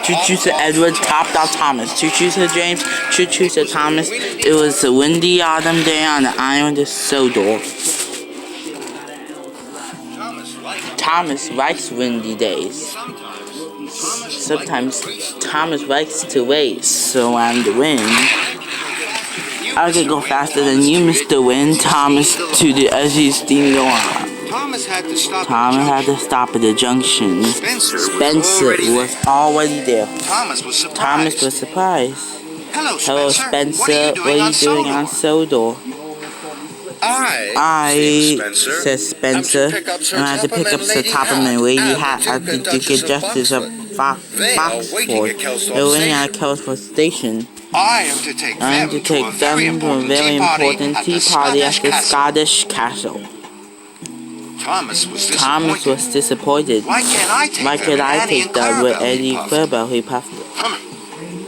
Choo-choo to Edward, topped out Thomas. Choo-choo to James, choo-choo to Thomas. It was a windy autumn day on the island of Sodor. Thomas likes windy days. Sometimes Thomas likes to wait, so I'm the wind. I can go faster than you, Mr. Wind. Thomas tooted as he steamed on. Thomas had to stop at the junction. Spencer was already there. Thomas was surprised. Hello, Spencer. What are you doing on Sodor? Said Spencer, and I had to pick up Sir Topperman wavy hat at the Duke Justice of Foxford. They were waiting at Kelsport Station. I am to take them to a very important tea party at the Scottish castle. Thomas was disappointed. Why can't I take them with Eddie Kerber? He puffed.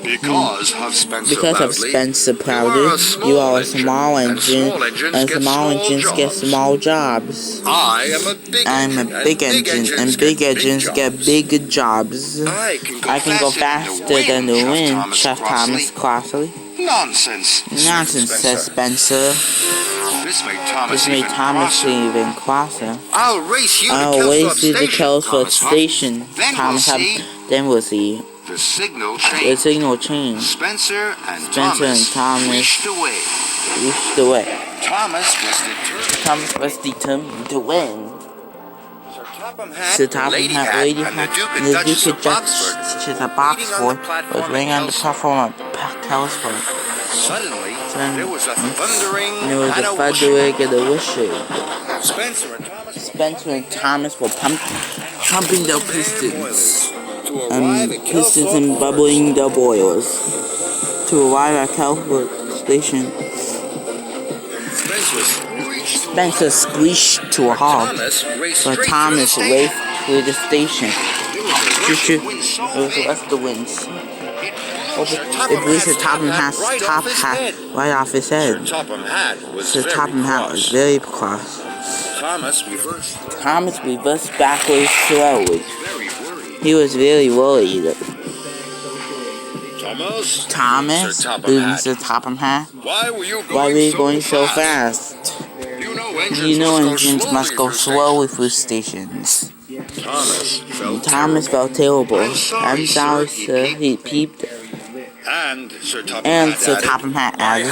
Because of Spencer Powder, you are a small engine, and small engines get small jobs. I'm a big engine, and big engines get big jobs. I can go faster than the wind, Chef Thomas crossly. Nonsense, says Spencer. This made Thomas even crosser. I'll race you to Kelsport Station. Thomas then we'll see. The signal changed. Spencer and Thomas reached away. Thomas was determined to win. Sir Topham Hatt lady and the Duke of Justice of Boxford was waiting on the platform of Kelsport. Suddenly, there was a thundering and a whooshing. Spencer and Thomas were pumping their pistons. Pistons and bubbling the boilers to arrive at Kelsport Station. Spencer screeched to a halt, but Thomas raced through the station. It was left the winds. It blew Sir Topham Hatt's top hat right off his head. Sir Topham Hatt was very cross. Thomas reversed backwards slowly. He was very worried. Thomas, boomed Sir Topham Hatt. Why were you going so fast? You know engines must go slowly through stations. Thomas felt terrible. I'm sorry, sir, he peeped. And Sir Topham Hatt added,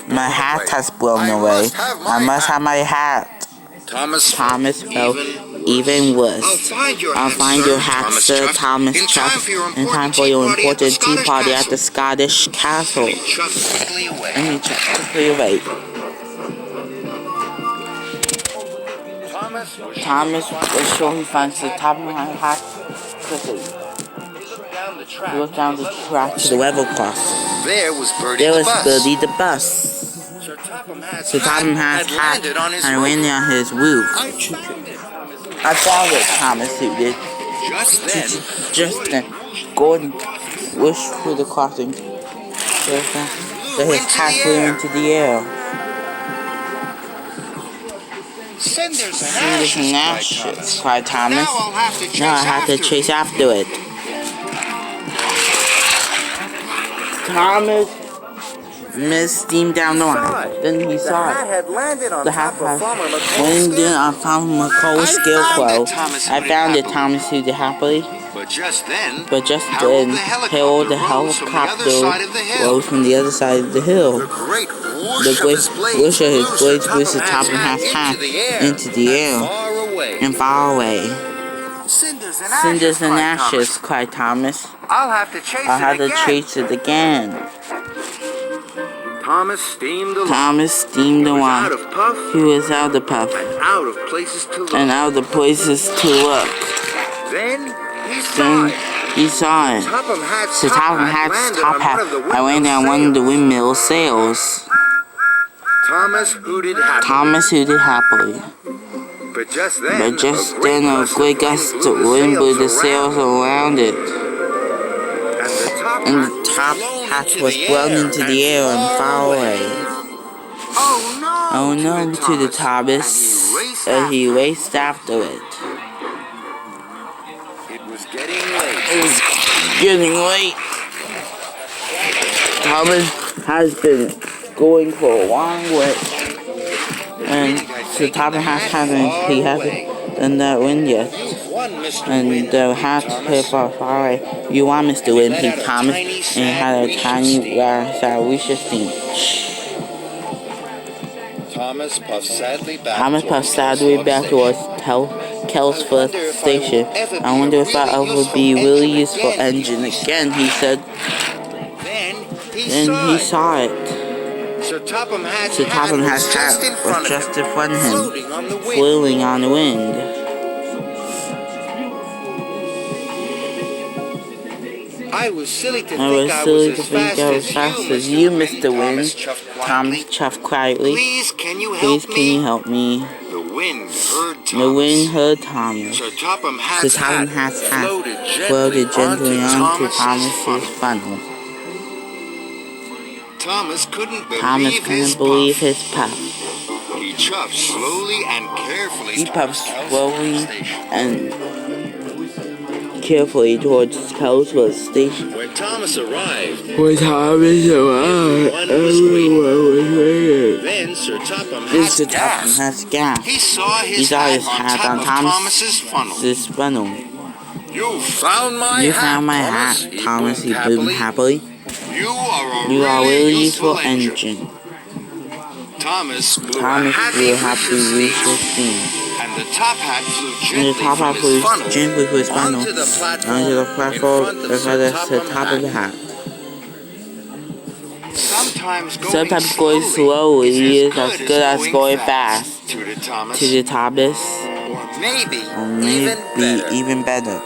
my hat has blown away. I must have my hat. Thomas felt even worse. I'll find your hat, Sir Thomas chuffed, in time for your important tea party at the Scottish castle. And he chucked quickly away. Thomas was sure he found Sir Topham Hatt quickly. He looked down the track to the level crossing. There was Birdie the bus. Sir Topham Hatt's hat had landed on his roof. I found it, Thomas hooted. Just then, Gordon whooshed through the crossing. So his hat flew into the air. Cinders and ashes, cried Thomas. Now I have to chase after it. Thomas steamed down the line. Then he saw it. The hat had landed on Farmer McColl's scarecrow. I found it, Thomas hooted happily. But just then, Harold the helicopter rose from the other side of the hill. The great whoosh of his blades blew Sir Topham Hatt's hat into the air and far away. Cinders and ashes, cried Thomas. I'll have to chase it again. Thomas steamed along. He was out of puff and out of places to look. Then he saw it. Sir Topham Hatt's top hat had landed on one of the windmill's sails. Thomas hooted happily. But just then a great gust of wind blew the sails around it. And the top hat was blown into the air and far away. Oh no, to the Thomas, as he raced after it. It was getting late. getting late. Thomas has been going for a long way. And Sir Thomas hasn't done that wind yet. And the hat hit far away. You want Mr. Wimpy Thomas, and it had a tiny Sarwisha steam. Thomas puffed sadly back towards Kelsforth Station. I wonder if that would be a really useful engine again, he said. Then he saw it. Sir Topham Hatt's hat was just in front of him, floating on the wind. I was silly to think I was fast as you, Mr. Wind. Thomas chuffed quietly. Please, can you help me? The wind heard Thomas. Sir Topham Hatt's hat floated gently onto Thomas's funnel. Thomas couldn't believe his puff. He puffed slowly and carefully. Towards Kelsworth Station. When Thomas arrived, everyone was waiting. Then Sir Topham Hatt's gas. He saw his hat on Thomas's funnel. You found my hat, Thomas, he boomed happily. You are a really useful engine. Thomas blew a happy whistle steam. And the top hat flew gently through his funnel onto the platform in front of the top of the hat. Sometimes going slowly is as good as going fast, to the Thomas. Or maybe even better.